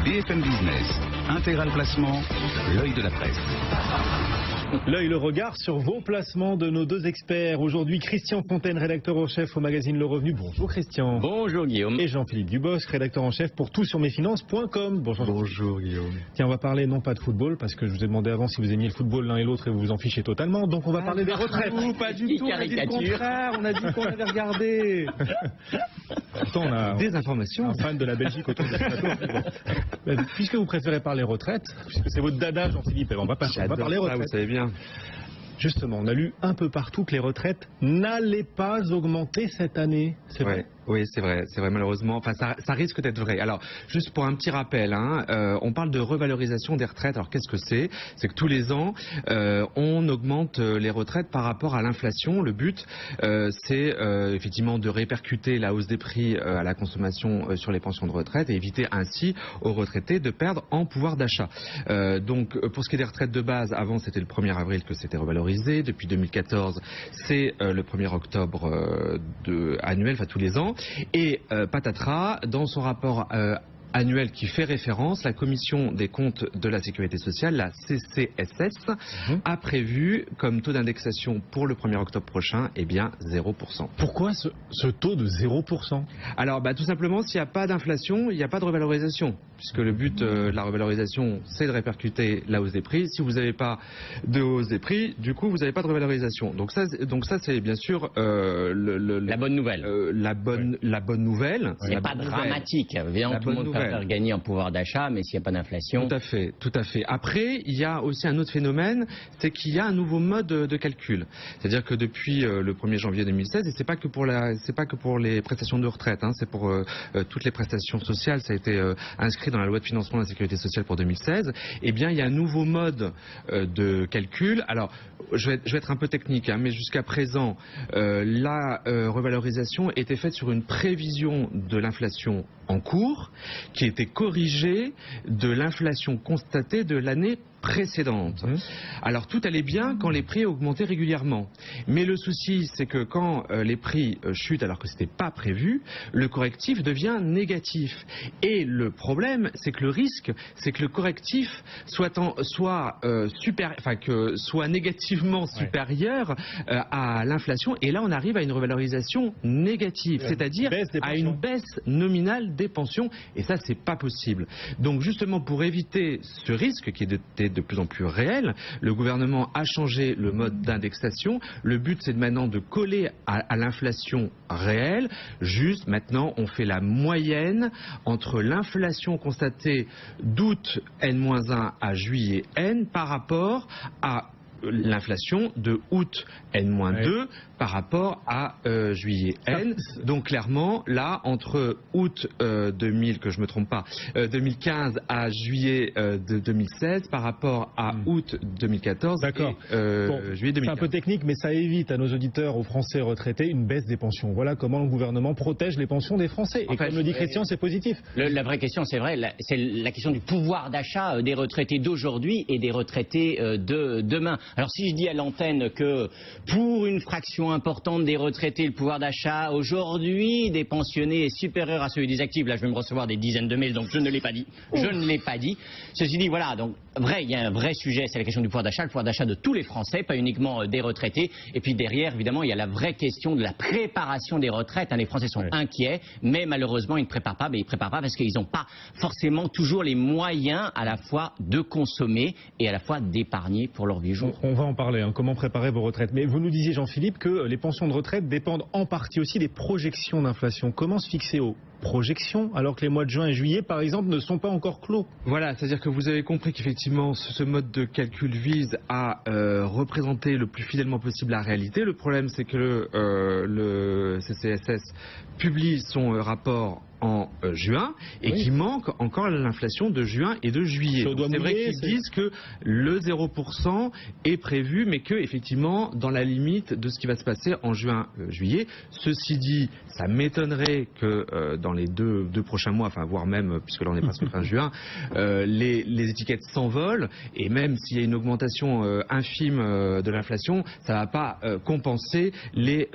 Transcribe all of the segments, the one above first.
BFM Business, Intégral Placement, l'œil de la presse. L'œil, le regard sur vos placements de nos deux experts. Aujourd'hui, Christian Fontaine, rédacteur en chef au magazine Le Revenu. Bonjour Christian. Bonjour Guillaume. Et Jean-Philippe Dubosc, rédacteur en chef pour toutsurmesfinances.com. Bonjour. Bonjour Guillaume. Tiens, on va parler non pas de football, parce que je vous ai demandé avant si vous aimiez le football l'un et l'autre et vous vous en fichez totalement. Donc on va parler des retraites. Pas du tout, on a dit le contraire, on a dit qu'on avait regardé. Pourtant, on a des informations. Un fan de la Belgique autour de ce plateau. Puisque vous préférez parler retraite, puisque c'est votre dada Jean-Philippe, on va parler retraite. Vous savez bien. Justement, on a lu un peu partout que les retraites n'allaient pas augmenter cette année. C'est vrai. Oui, c'est vrai, malheureusement. Enfin, ça risque d'être vrai. Alors, juste pour un petit rappel, on parle de revalorisation des retraites. Alors, qu'est-ce que c'est? C'est que tous les ans, on augmente les retraites par rapport à l'inflation. Le but, c'est effectivement de répercuter la hausse des prix à la consommation sur les pensions de retraite et éviter ainsi aux retraités de perdre en pouvoir d'achat. Donc, pour ce qui est des retraites de base, avant, c'était le 1er avril que c'était revalorisé. Depuis 2014, c'est le 1er octobre annuel, enfin tous les ans. Et patatras, dans son rapport annuel qui fait référence, la Commission des comptes de la Sécurité sociale, la CCSS, a prévu comme taux d'indexation pour le 1er octobre prochain, 0%. Pourquoi ce taux de 0%? Alors, tout simplement, s'il n'y a pas d'inflation, il n'y a pas de revalorisation, puisque le but de la revalorisation, c'est de répercuter la hausse des prix. Si vous n'avez pas de hausse des prix, du coup, vous n'avez pas de revalorisation. Donc ça c'est bien sûr la bonne nouvelle. La bonne nouvelle. C'est pas dramatique. Évidemment, tout le monde préfère gagner en pouvoir d'achat, mais s'il n'y a pas d'inflation. Tout à fait. Après, il y a aussi un autre phénomène, c'est qu'il y a un nouveau mode de calcul. C'est-à-dire que depuis le 1er janvier 2016, et c'est pas que pour les prestations de retraite, c'est pour toutes les prestations sociales, ça a été inscrit dans la loi de financement de la sécurité sociale pour 2016. Eh bien, il y a un nouveau mode de calcul. Alors, je vais être un peu technique, mais jusqu'à présent, la revalorisation était faite sur une prévision de l'inflation en cours, qui était corrigée de l'inflation constatée de l'année précédente. Alors tout allait bien quand les prix augmentaient régulièrement. Mais le souci, c'est que quand les prix chutent alors que ce n'était pas prévu, le correctif devient négatif. Et le problème, c'est que le risque, c'est que le correctif soit négativement supérieur à l'inflation. Et là, on arrive à une revalorisation négative, c'est-à-dire à une baisse nominale des pensions. Et ça, c'est pas possible. Donc justement, pour éviter ce risque qui était de plus en plus réel, le gouvernement a changé le mode d'indexation. Le but, c'est maintenant de coller à l'inflation réelle. Juste maintenant, on fait la moyenne entre l'inflation constatée d'août N-1 à juillet N par rapport à l'inflation de août N-2 par rapport à juillet N. Donc clairement, là, entre août 2015 à juillet 2016 par rapport à août 2014 et juillet 2015. C'est un peu technique, mais ça évite à nos auditeurs, aux Français retraités, une baisse des pensions. Voilà comment le gouvernement protège les pensions des Français. Et comme le dit Christian, c'est positif. La vraie question, c'est vrai, c'est la question du pouvoir d'achat des retraités d'aujourd'hui et des retraités de demain. Alors si je dis à l'antenne que pour une fraction importante des retraités, le pouvoir d'achat aujourd'hui des pensionnés est supérieur à celui des actifs, là je vais me recevoir des dizaines de mails, donc je ne l'ai pas dit. Je ne l'ai pas dit. Ceci dit, voilà, donc il y a un vrai sujet, c'est la question du pouvoir d'achat, le pouvoir d'achat de tous les Français, pas uniquement des retraités. Et puis derrière, évidemment, il y a la vraie question de la préparation des retraites. Les Français sont inquiets, mais malheureusement, ils ne préparent pas. Mais ils ne préparent pas parce qu'ils n'ont pas forcément toujours les moyens à la fois de consommer et à la fois d'épargner pour leur vie jour. On va en parler, comment préparer vos retraites. Mais vous nous disiez, Jean-Philippe, que les pensions de retraite dépendent en partie aussi des projections d'inflation. Comment se fixer aux projections alors que les mois de juin et juillet, par exemple, ne sont pas encore clos? Voilà, c'est-à-dire que vous avez compris qu'effectivement, ce mode de calcul vise à représenter le plus fidèlement possible la réalité. Le problème, c'est que le CCSS publie son rapport en juin et qui manque encore l'inflation de juin et de juillet. C'est vrai qu'ils disent que le 0% est prévu, mais que effectivement dans la limite de ce qui va se passer en juin, juillet. Ceci dit, ça m'étonnerait que dans les deux prochains mois, enfin voire même, puisque là on est presque fin juin, les étiquettes s'envolent, et même s'il y a une augmentation infime de l'inflation, ça ne va pas compenser les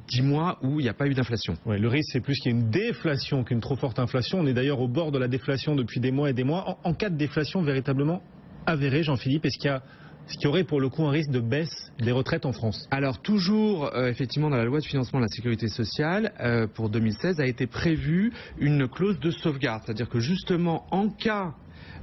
10 mois où il n'y a pas eu d'inflation. Ouais, le risque, c'est plus qu'il y ait une déflation qu'une trop forte inflation. On est d'ailleurs au bord de la déflation depuis des mois et des mois. En cas de déflation véritablement avérée, Jean-Philippe, est-ce qu'il y aurait pour le coup un risque de baisse des retraites en France? Alors toujours, effectivement, dans la loi de financement de la sécurité sociale, pour 2016, a été prévue une clause de sauvegarde. C'est-à-dire que justement, en cas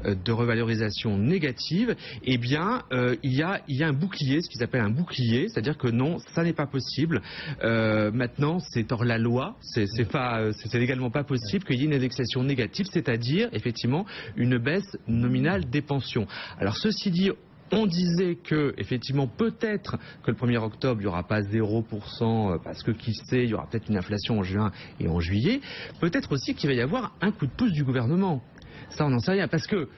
de revalorisation négative, eh bien, il y a un bouclier, ce qu'ils appellent un bouclier, c'est-à-dire que non, ça n'est pas possible. Maintenant, c'est hors la loi, c'est légalement pas possible qu'il y ait une indexation négative, c'est-à-dire, effectivement, une baisse nominale des pensions. Alors, ceci dit, on disait que, effectivement, peut-être que le 1er octobre, il n'y aura pas 0%, parce que qui sait, il y aura peut-être une inflation en juin et en juillet. Peut-être aussi qu'il va y avoir un coup de pouce du gouvernement. Ça, on n'en sait rien, parce que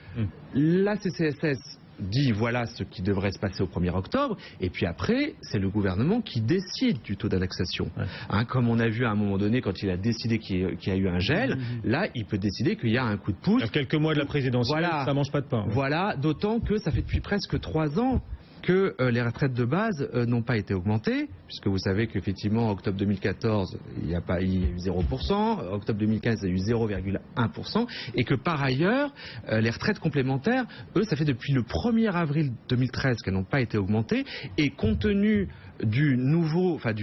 la CCSS dit voilà ce qui devrait se passer au 1er octobre, et puis après, c'est le gouvernement qui décide du taux d'indexation. Ouais. Hein, comme on a vu à un moment donné, quand il a décidé qu'il y a eu un gel, là, il peut décider qu'il y a un coup de pouce. Il y a quelques mois de la présidentielle, voilà, ça mange pas de pain. Voilà, d'autant que ça fait depuis presque 3 ans que les retraites de base n'ont pas été augmentées, puisque vous savez qu'effectivement, en octobre 2014, il y a eu 0%, octobre 2015, il y a eu 0,1%, et que par ailleurs, les retraites complémentaires, eux, ça fait depuis le 1er avril 2013 qu'elles n'ont pas été augmentées, et compte tenu du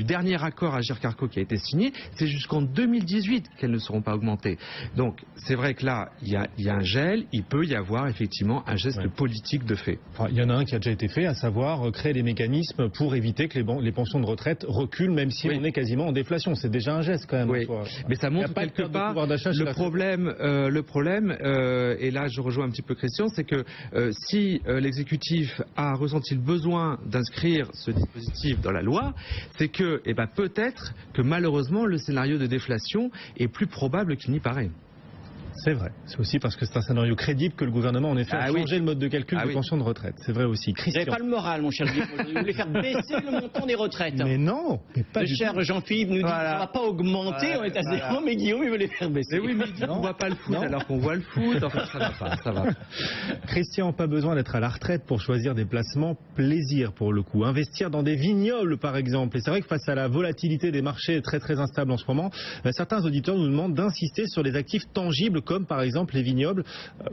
dernier accord Agirc-Arrco qui a été signé, c'est jusqu'en 2018 qu'elles ne seront pas augmentées. Donc, c'est vrai que là, il y a un gel, il peut y avoir effectivement un geste politique de fait. Enfin, il y en a un qui a déjà été fait, à savoir créer des mécanismes pour éviter que les pensions de retraite reculent, même si on est quasiment en déflation. C'est déjà un geste quand même. Oui. Mais ça montre quelque part le problème, et là je rejoins un petit peu Christian, c'est que si l'exécutif a ressenti le besoin d'inscrire ce dispositif dans la loi, c'est que peut-être que malheureusement le scénario de déflation est plus probable qu'il n'y paraît. C'est vrai. C'est aussi parce que c'est un scénario crédible que le gouvernement en effet a changé le mode de calcul des pensions de retraite. C'est vrai aussi. Christian. Vous n'avez pas le moral, mon cher Guillaume. Vous voulez faire baisser le montant des retraites. Mais non. Le cher Jean-Philippe nous dit qu'on ne va pas augmenter, on est à zéro, mais Guillaume il veut les faire baisser. Mais oui, mais il dit qu'on ne voit pas le foot alors qu'on voit le foot. Enfin, ça va pas, ça va pas. Christian, pas besoin d'être à la retraite pour choisir des placements plaisir pour le coup. Investir dans des vignobles par exemple. Et c'est vrai que face à la volatilité des marchés très très instables en ce moment, certains auditeurs nous demandent d'insister sur des actifs tangibles comme par exemple les vignobles.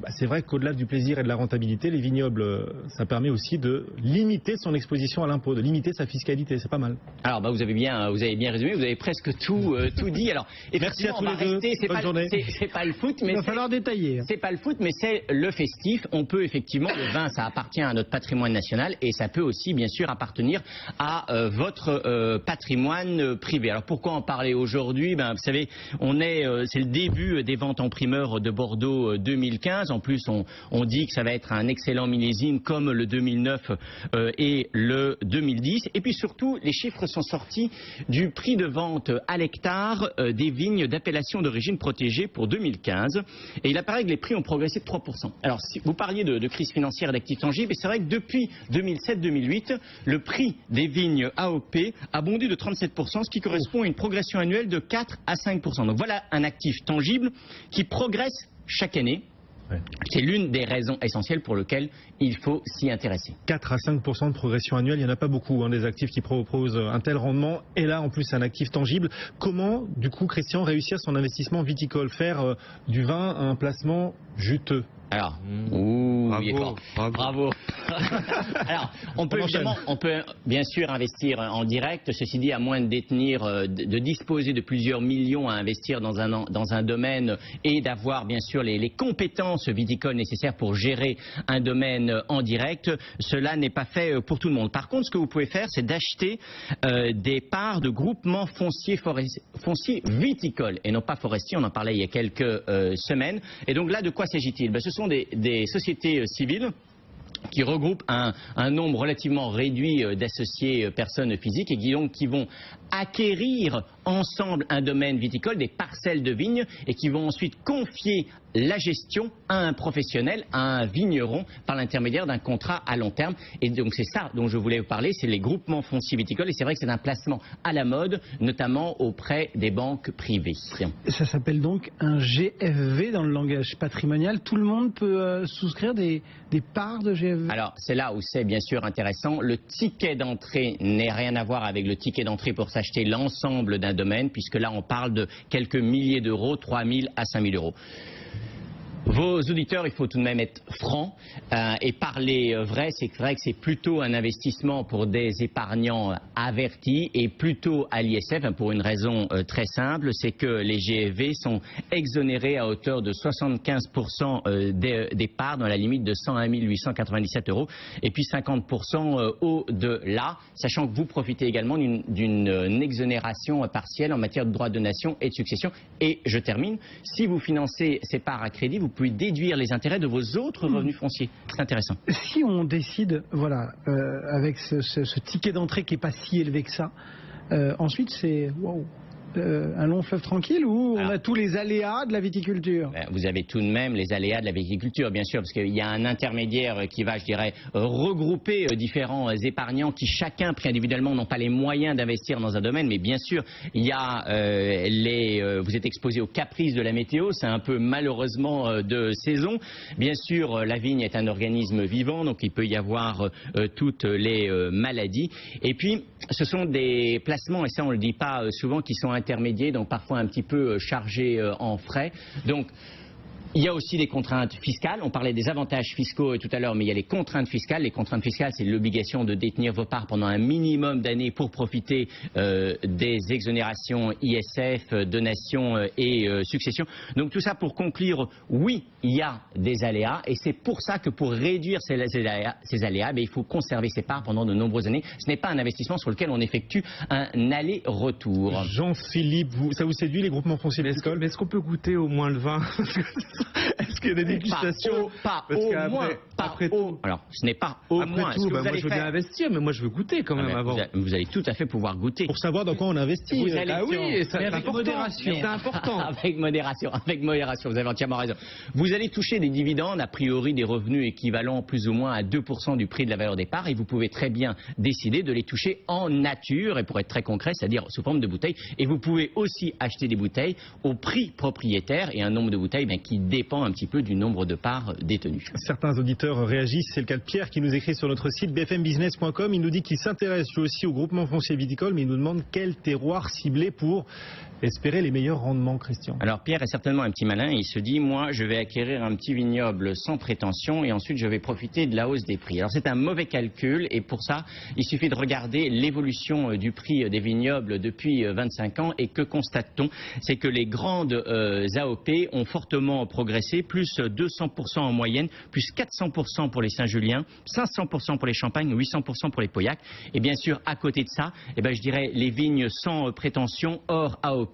C'est vrai qu'au-delà du plaisir et de la rentabilité, les vignobles, ça permet aussi de limiter son exposition à l'impôt, de limiter sa fiscalité. C'est pas mal. Alors, vous avez bien résumé, vous avez presque tout dit. Alors, merci à tous les deux. Bonne journée. C'est pas le foot, mais il va falloir détailler. C'est pas le foot, mais c'est le festif. On peut effectivement, le vin, ça appartient à notre patrimoine national et ça peut aussi, bien sûr, appartenir à votre patrimoine privé. Alors, pourquoi en parler aujourd'hui? Vous savez, c'est le début des ventes en primeur de Bordeaux 2015. En plus, on dit que ça va être un excellent millésime comme le 2009 et le 2010. Et puis surtout, les chiffres sont sortis du prix de vente à l'hectare des vignes d'appellation d'origine protégée pour 2015. Et il apparaît que les prix ont progressé de 3%. Alors, si vous parliez de crise financière et d'actifs tangibles, et c'est vrai que depuis 2007-2008, le prix des vignes AOP a bondi de 37%, ce qui correspond à une progression annuelle de 4 à 5%. Donc voilà un actif tangible qui progresse chaque année. Ouais. C'est l'une des raisons essentielles pour lesquelles il faut s'y intéresser. 4 à 5% de progression annuelle, il n'y en a pas beaucoup, des actifs qui proposent un tel rendement. Et là, en plus, un actif tangible. Comment, du coup, Christian, réussir son investissement viticole? Faire du vin un placement juteux? Alors, bravo. Alors, on peut bien sûr investir en direct. Ceci dit, à moins de détenir, de disposer de plusieurs millions à investir dans un domaine et d'avoir bien sûr les compétences viticoles nécessaires pour gérer un domaine en direct, cela n'est pas fait pour tout le monde. Par contre, ce que vous pouvez faire, c'est d'acheter des parts de groupements fonciers viticoles et non pas forestiers. On en parlait il y a quelques semaines. Et donc là, de quoi s'agit-il? Ce sont des sociétés civiles qui regroupe un nombre relativement réduit d'associés personnes physiques et qui vont acquérir ensemble un domaine viticole, des parcelles de vignes, et qui vont ensuite confier la gestion à un professionnel, à un vigneron, par l'intermédiaire d'un contrat à long terme. Et donc c'est ça dont je voulais vous parler, c'est les groupements fonciers viticoles, et c'est vrai que c'est un placement à la mode, notamment auprès des banques privées. Ça s'appelle donc un GFV dans le langage patrimonial. Tout le monde peut souscrire des parts de GFV? Alors c'est là où c'est bien sûr intéressant. Le ticket d'entrée n'a rien à voir avec le ticket d'entrée pour s'acheter l'ensemble d'un domaine, puisque là on parle de quelques milliers d'euros, 3 000 à 5 000 euros. Vos auditeurs, il faut tout de même être franc et parler vrai. C'est vrai que c'est plutôt un investissement pour des épargnants avertis et plutôt à l'ISF, pour une raison très simple, c'est que les GFV sont exonérés à hauteur de 75% des parts dans la limite de 101 897 euros et puis 50% au-delà, sachant que vous profitez également d'une exonération partielle en matière de droit de donation et de succession. Et je termine, si vous financez ces parts à crédit, vous pouvez déduire les intérêts de vos autres revenus fonciers. C'est intéressant. Si on décide, voilà, avec ce ticket d'entrée qui n'est pas si élevé que ça, ensuite c'est un long fleuve tranquille où on a tous les aléas de la viticulture. Vous avez tout de même les aléas de la viticulture, bien sûr, parce qu'il y a un intermédiaire qui va, je dirais, regrouper différents épargnants qui chacun, pris individuellement, n'ont pas les moyens d'investir dans un domaine, mais bien sûr, il y a vous êtes exposé aux caprices de la météo, c'est un peu malheureusement de saison. Bien sûr, la vigne est un organisme vivant, donc il peut y avoir toutes les maladies. Et puis, ce sont des placements, et ça on ne le dit pas souvent, qui sont intermédiaires, donc parfois un petit peu chargés en frais. Donc, il y a aussi des contraintes fiscales. On parlait des avantages fiscaux tout à l'heure, mais il y a les contraintes fiscales. Les contraintes fiscales, c'est l'obligation de détenir vos parts pendant un minimum d'années pour profiter des exonérations ISF, donations et successions. Donc tout ça pour conclure, oui, il y a des aléas et c'est pour ça que pour réduire ces aléas, il faut conserver ses parts pendant de nombreuses années. Ce n'est pas un investissement sur lequel on effectue un aller-retour. Jean-Philippe, ça vous séduit les groupements fonciers viticoles? Mais est-ce qu'on peut goûter au moins le vin? Est-ce qu'il y a des dégustations? Pas au moins. Alors, ce n'est pas au moins. Tout, moi je veux bien investir, mais moi je veux goûter quand même avant. Vous allez tout à fait pouvoir goûter. Pour savoir dans quoi on investit. Oui, c'est important. Avec modération, vous avez entièrement raison. Vous allez toucher des dividendes, a priori des revenus équivalents plus ou moins à 2% du prix de la valeur des parts, et vous pouvez très bien décider de les toucher en nature, et pour être très concret, c'est-à-dire sous forme de bouteilles. Et vous pouvez aussi acheter des bouteilles au prix propriétaire, et un nombre de bouteilles qui dépend un petit peu du nombre de parts détenues. Certains auditeurs réagissent, c'est le cas de Pierre qui nous écrit sur notre site bfmbusiness.com. Il nous dit qu'il s'intéresse lui aussi au groupement foncier viticole, mais il nous demande quel terroir cibler pour espérer les meilleurs rendements, Christian. Alors Pierre est certainement un petit malin, il se dit, moi je vais acquérir un petit vignoble sans prétention et ensuite je vais profiter de la hausse des prix. Alors c'est un mauvais calcul et pour ça il suffit de regarder l'évolution du prix des vignobles depuis 25 ans et que constate-t-on? C'est que les grandes AOP ont fortement progressé, plus 200% en moyenne, plus 400% pour les Saint-Julien, 500% pour les Champagnes, 800% pour les Pauillac. Et bien sûr, à côté de ça, je dirais les vignes sans prétention, hors AOP,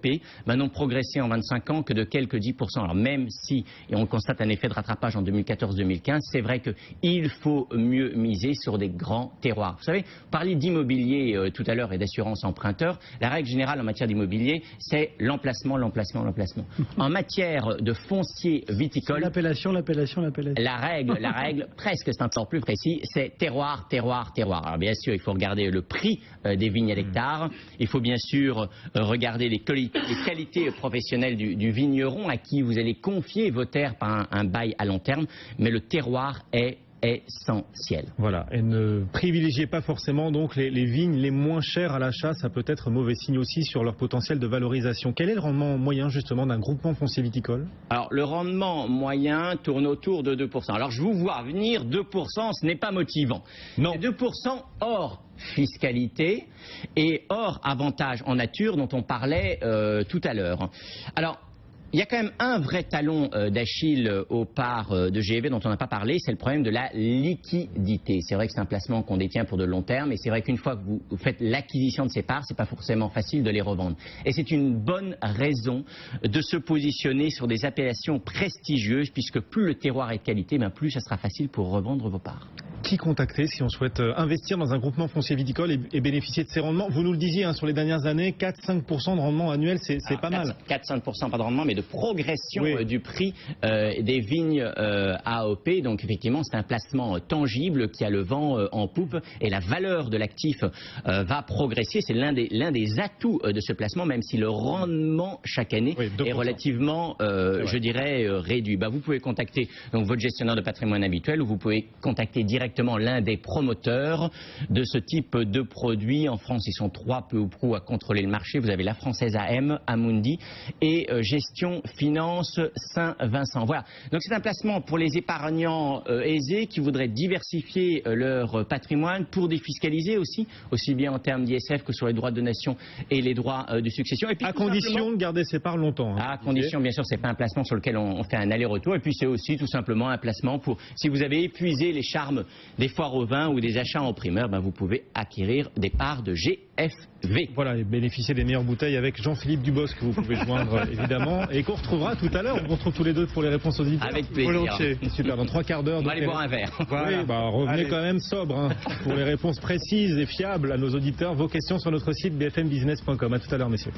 n'ont progressé en 25 ans que de quelques 10%. Alors même si, et on constate un effet de rattrapage en 2014-2015, c'est vrai qu'il faut mieux miser sur des grands terroirs. Vous savez, vous parliez d'immobilier tout à l'heure et d'assurance emprunteur. La règle générale en matière d'immobilier, c'est l'emplacement. En matière de foncier viticole, l'appellation. La règle, presque c'est un peu plus précis, c'est terroir. Alors bien sûr, il faut regarder le prix des vignes à l'hectare. Il faut bien sûr regarder les qualités professionnelles du vigneron à qui vous allez confier vos terres par un bail à long terme. Mais le terroir est essentiel. Voilà, et ne privilégiez pas forcément donc les vignes les moins chères à l'achat, ça peut être mauvais signe aussi sur leur potentiel de valorisation. Quel est le rendement moyen justement d'un groupement foncier viticole? Alors le rendement moyen tourne autour de 2%. Alors je vous vois venir, 2%, ce n'est pas motivant. Non. C'est 2% hors fiscalité et hors avantage en nature dont on parlait tout à l'heure. Alors Il y a quand même un vrai talon d'Achille aux parts de GEV dont on n'a pas parlé, c'est le problème de la liquidité. C'est vrai que c'est un placement qu'on détient pour de long terme, et c'est vrai qu'une fois que vous faites l'acquisition de ces parts, c'est pas forcément facile de les revendre. Et c'est une bonne raison de se positionner sur des appellations prestigieuses, puisque plus le terroir est de qualité, plus ça sera facile pour revendre vos parts. Qui contacter si on souhaite investir dans un groupement foncier viticole et bénéficier de ces rendements? Vous nous le disiez, sur les dernières années, 4-5% de rendement annuel, c'est pas mal. 4-5% pas de rendement, mais de progression du prix des vignes AOP. Donc effectivement, c'est un placement tangible qui a le vent en poupe, et la valeur de l'actif va progresser. C'est l'un des atouts de ce placement, même si le rendement chaque année est relativement, je dirais, réduit. Vous pouvez contacter donc votre gestionnaire de patrimoine habituel, ou vous pouvez contacter directement l'un des promoteurs de ce type de produit. En France, ils sont 3 peu ou prou à contrôler le marché. Vous avez la Française AM, Amundi et Gestion Finance Saint-Vincent. Voilà. Donc c'est un placement pour les épargnants aisés qui voudraient diversifier leur patrimoine pour défiscaliser aussi bien en termes d'ISF que sur les droits de donation et les droits de succession. Et puis, à condition de garder ses parts longtemps. À condition, bien sûr, c'est pas un placement sur lequel on fait un aller-retour. Et puis c'est aussi tout simplement un placement pour, si vous avez épuisé les charmes des foires au vin ou des achats en primeur, vous pouvez acquérir des parts de GFV. Voilà, et bénéficier des meilleures bouteilles avec Jean-Philippe Dubos, que vous pouvez joindre évidemment, et qu'on retrouvera tout à l'heure. On vous retrouve tous les deux pour les réponses aux auditeurs. Avec plaisir. Volontiers. Super, dans 3 quarts d'heure. On va aller boire un verre. Voilà. Oui, revenez quand même sobre pour les réponses précises et fiables à nos auditeurs. Vos questions sur notre site bfmbusiness.com. À tout à l'heure, messieurs.